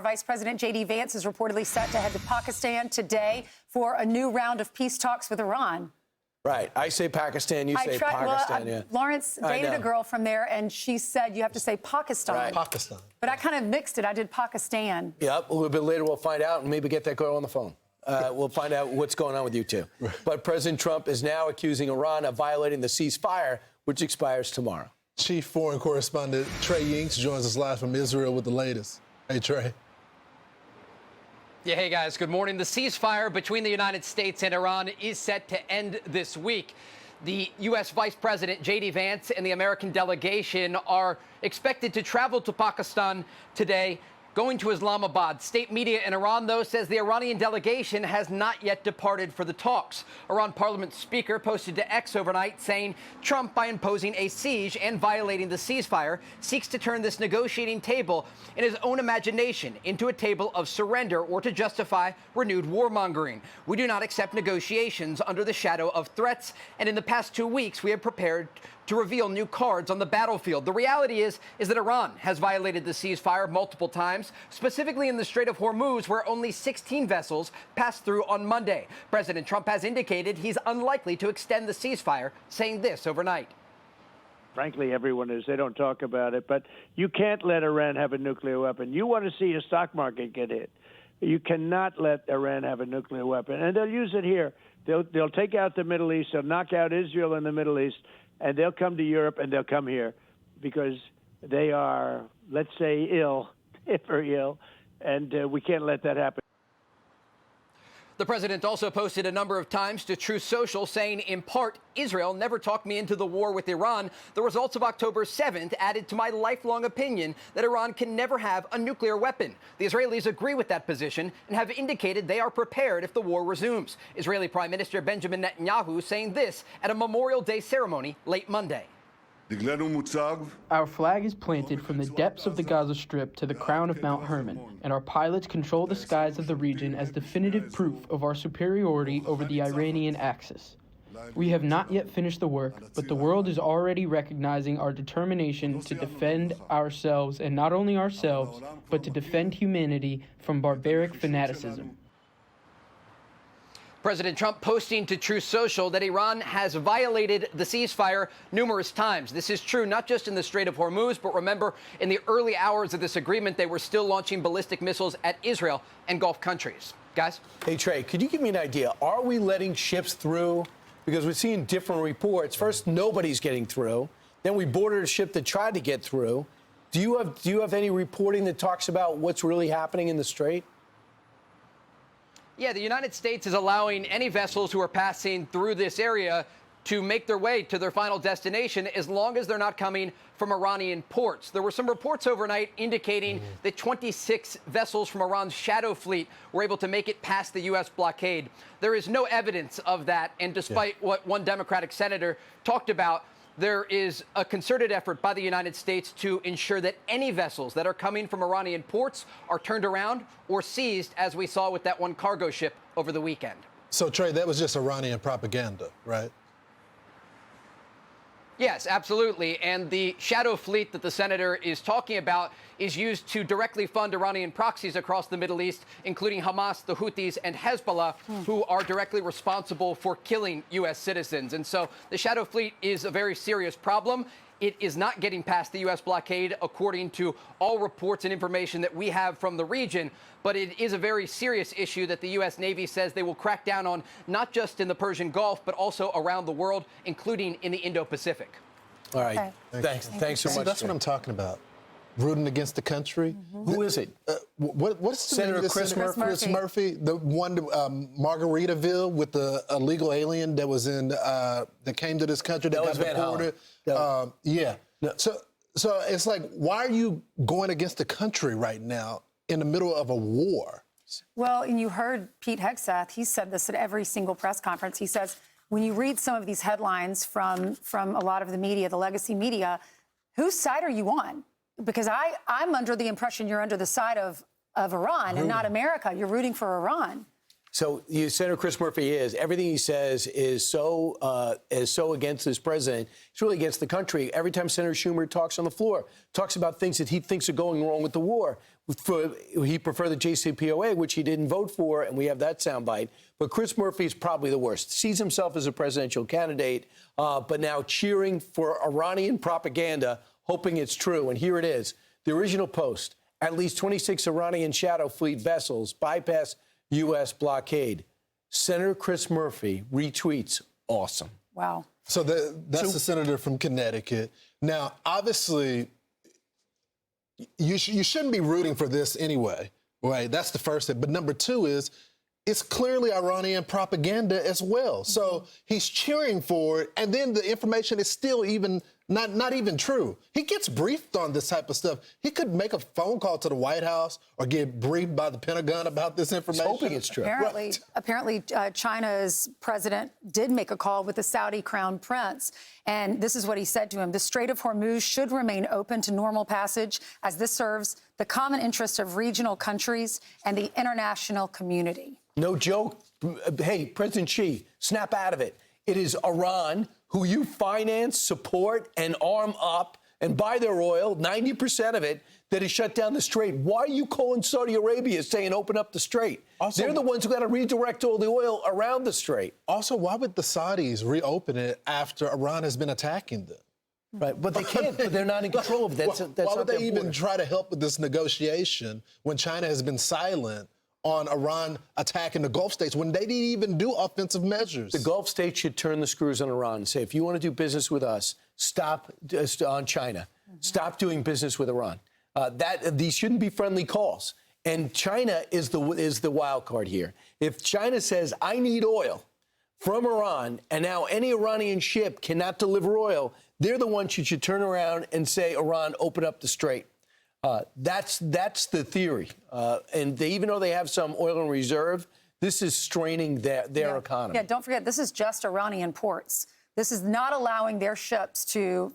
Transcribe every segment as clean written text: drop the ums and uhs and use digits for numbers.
Vice President J.D. Vance is reportedly set to head to Pakistan today for a new round of peace talks with Iran. Right. I say Pakistan, you say Pakistan. Yeah. Lawrence dated a girl from there, and she said you have to say Pakistan. Right. Pakistan. But I kind of mixed it. I did Pakistan. Yep. A little bit later, we'll find out and maybe get that girl on the phone. We'll find out what's going on with you two. But President Trump is now accusing Iran of violating the ceasefire, which expires tomorrow. Chief Foreign Correspondent Trey Yingst joins us live from Israel with the latest. Hey, Trey. Yeah, hey guys, good morning. The ceasefire between the United States and Iran is set to end this week. The U.S. Vice President J.D. Vance and the American delegation are expected to travel to Pakistan today, going to Islamabad. State media in Iran, though, says the Iranian delegation has not yet departed for the talks. Iran parliament speaker posted to X overnight saying Trump, by imposing a siege and violating the ceasefire, seeks to turn this negotiating table in his own imagination into a table of surrender or to justify renewed warmongering. We do not accept negotiations under the shadow of threats, and in the past 2 weeks, we have prepared to reveal new cards on the battlefield. The reality is that Iran has violated the ceasefire multiple times, specifically in the Strait of Hormuz, where only 16 vessels passed through on Monday. President Trump has indicated he's unlikely to extend the ceasefire, saying this overnight. Frankly, everyone is. They don't talk about it, but you can't let Iran have a nuclear weapon. You want to see a stock market get hit. You cannot let Iran have a nuclear weapon, and they'll use it here. They'll take out the Middle East. They'll knock out Israel in the Middle East. And they'll come to Europe and they'll come here because they are, let's say, ill, if very ill, and we can't let that happen. The president also posted a number of times to Truth Social saying, in part, Israel never talked me into the war with Iran. The results of October 7th added to my lifelong opinion that Iran can never have a nuclear weapon. The Israelis agree with that position and have indicated they are prepared if the war resumes. Israeli Prime Minister Benjamin Netanyahu saying this at a Memorial Day ceremony late Monday. Our flag is planted from the depths of the Gaza Strip to the crown of Mount Hermon, and our pilots control the skies of the region as definitive proof of our superiority over the Iranian axis. We have not yet finished the work, but the world is already recognizing our determination to defend ourselves, and not only ourselves, but to defend humanity from barbaric fanaticism. President Trump posting to Truth Social that Iran has violated the ceasefire numerous times. This is true not just in the Strait of Hormuz, but remember, in the early hours of this agreement, they were still launching ballistic missiles at Israel and Gulf countries. Guys? Hey, Trey, could you give me an idea? Are we letting ships through? Because we're seeing different reports. First, nobody's getting through. Then we boarded a ship that tried to get through. Do you have any reporting that talks about what's really happening in the Strait? Yeah, the United States is allowing any vessels who are passing through this area to make their way to their final destination as long as they're not coming from Iranian ports. There were some reports overnight indicating that 26 vessels from Iran's shadow fleet were able to make it past the U.S. blockade. There is no evidence of that, and despite what one Democratic senator talked about, there is a concerted effort by the United States to ensure that any vessels that are coming from Iranian ports are turned around or seized, as we saw with that one cargo ship over the weekend. So, Trey, that was just Iranian propaganda, right? Yes, absolutely. And the shadow fleet that the senator is talking about is used to directly fund Iranian proxies across the Middle East, including Hamas, the Houthis, and Hezbollah, who are directly responsible for killing U.S. citizens. And so the shadow fleet is a very serious problem. It is not getting past the U.S. blockade, according to all reports and information that we have from the region. But it is a very serious issue that the U.S. Navy says they will crack down on, not just in the Persian Gulf, but also around the world, including in the Indo-Pacific. All right. Okay. Thanks so much. That's what I'm talking about. Rooting against the country. Who is it? What's the Senator name of Chris Murphy? Chris Murphy, the one, Margaritaville, with the illegal alien that was in that came to this country that got deported. Yeah. No. So it's like, why are you going against the country right now in the middle of a war? Well, and you heard Pete Hegseth. He said this at every single press conference. He says, when you read some of these headlines from a lot of the media, the legacy media, whose side are you on? Because I'm under the impression you're under the side of Iran and not America. You're rooting for Iran. So Senator Chris Murphy everything he says is so against this president. It's really against the country. Every time Senator Schumer talks on the floor, talks about things that he thinks are going wrong with the war. He preferred the JCPOA, which he didn't vote for, and we have that soundbite. But Chris Murphy is probably the worst. Sees himself as a presidential candidate, but now cheering for Iranian propaganda, hoping it's true. And here it is. The original post. At least 26 Iranian shadow fleet vessels bypass U.S. blockade. Senator Chris Murphy retweets. Awesome. Wow. So that's the senator from Connecticut. Now, obviously, you shouldn't be rooting for this anyway, right? That's the first thing. But number two is, it's clearly Iranian propaganda as well. So he's cheering for it, and then the information is still even not even true. He gets briefed on this type of stuff. He could make a phone call to the White House or get briefed by the Pentagon about this information. He's hoping it's true. Apparently, China's president did make a call with the Saudi crown prince, and this is what he said to him. The Strait of Hormuz should remain open to normal passage, as this serves the common interest of regional countries and the international community. No joke. Hey, President Xi, snap out of it. It is Iran, who you finance, support, and arm up and buy their oil, 90% of it, that has shut down the strait. Why are you calling Saudi Arabia saying open up the strait? Also, they're the ones who got to redirect all the oil around the strait. Also, why would the Saudis reopen it after Iran has been attacking them? Right, but they can't. But they're not in control of it. Why would they even try to help with this negotiation when China has been silent on Iran attacking the Gulf states when they didn't even do offensive measures? The Gulf states should turn the screws on Iran and say, if you want to do business with us, stop on China. Stop doing business with Iran. These shouldn't be friendly calls. And China is the wild card here. If China says, I need oil from Iran, and now any Iranian ship cannot deliver oil, they're the ones who should turn around and say, Iran, open up the strait. That's the theory. And even though they have some oil in reserve, this is straining their economy. Yeah, don't forget, this is just Iranian ports. This is not allowing their ships to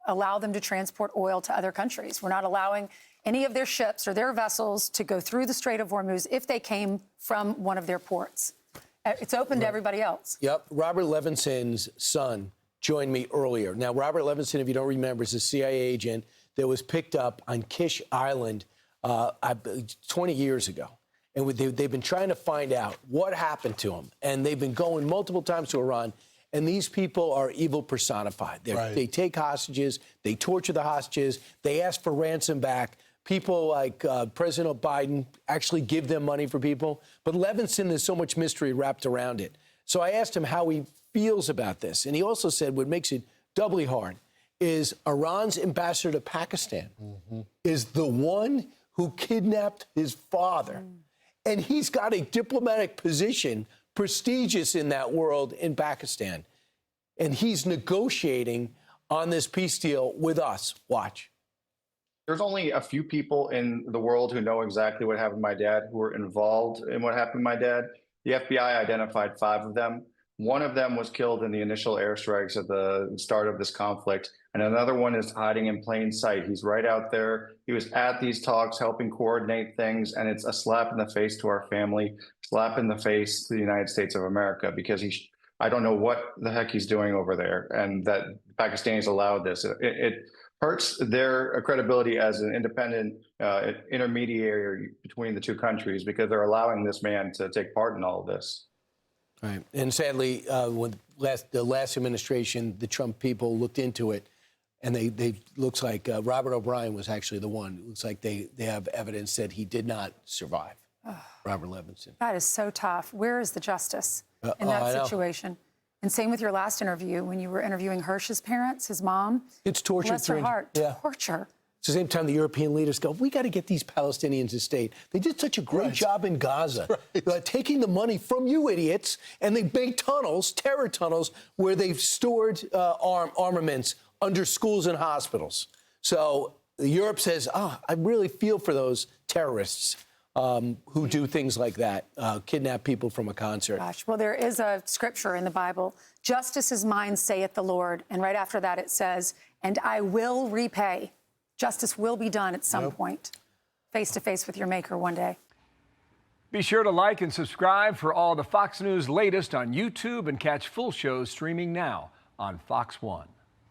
allow them to transport oil to other countries. We're not allowing any of their ships or their vessels to go through the Strait of Hormuz if they came from one of their ports. It's open to everybody else. Yep. Robert Levinson's son joined me earlier. Now, Robert Levinson, if you don't remember, is a CIA agent that was picked up on Kish Island 20 years ago. And they've been trying to find out what happened to him. And they've been going multiple times to Iran. And these people are evil personified. They take hostages. They torture the hostages. They ask for ransom back. People like President Biden actually give them money for people. But Levinson, there's so much mystery wrapped around it. So I asked him how he feels about this. And he also said what makes it doubly hard is Iran's ambassador to Pakistan is the one who kidnapped his father. And he's got a diplomatic position, prestigious in that world in Pakistan. And he's negotiating on this peace deal with us. Watch. There's only a few people in the world who know exactly what happened to my dad, who were involved in what happened to my dad. The FBI identified 5 of them. One of them was killed in the initial airstrikes at the start of this conflict, and another one is hiding in plain sight. He's right out there. He was at these talks, helping coordinate things, and it's a slap in the face to our family, slap in the face to the United States of America, because I don't know what the heck he's doing over there, and that Pakistanis allowed this. It hurts their credibility as an independent intermediary between the two countries, because they're allowing this man to take part in all of this. Right. And sadly, when the last administration, the Trump people looked into it, and they looks like Robert O'Brien was actually the one. It looks like they have evidence that he did not survive. Robert Levinson. That is so tough. Where is the justice in that situation? And same with your last interview when you were interviewing Hirsch's parents, his mom. It's torture. Bless her heart. Yeah. Torture. At the same time, the European leaders go, we got to get these Palestinians a state. They did such a great job in Gaza, taking the money from you idiots, and they make tunnels, terror tunnels, where they've stored armaments under schools and hospitals. So Europe says, I really feel for those terrorists who do things like that, kidnap people from a concert. Gosh, well, there is a scripture in the Bible, justice is mine, saith the Lord. And right after that, it says, and I will repay. Justice will be done at some point, face to face with your maker one day. Be sure to like and subscribe for all the Fox News latest on YouTube, and catch full shows streaming now on Fox One.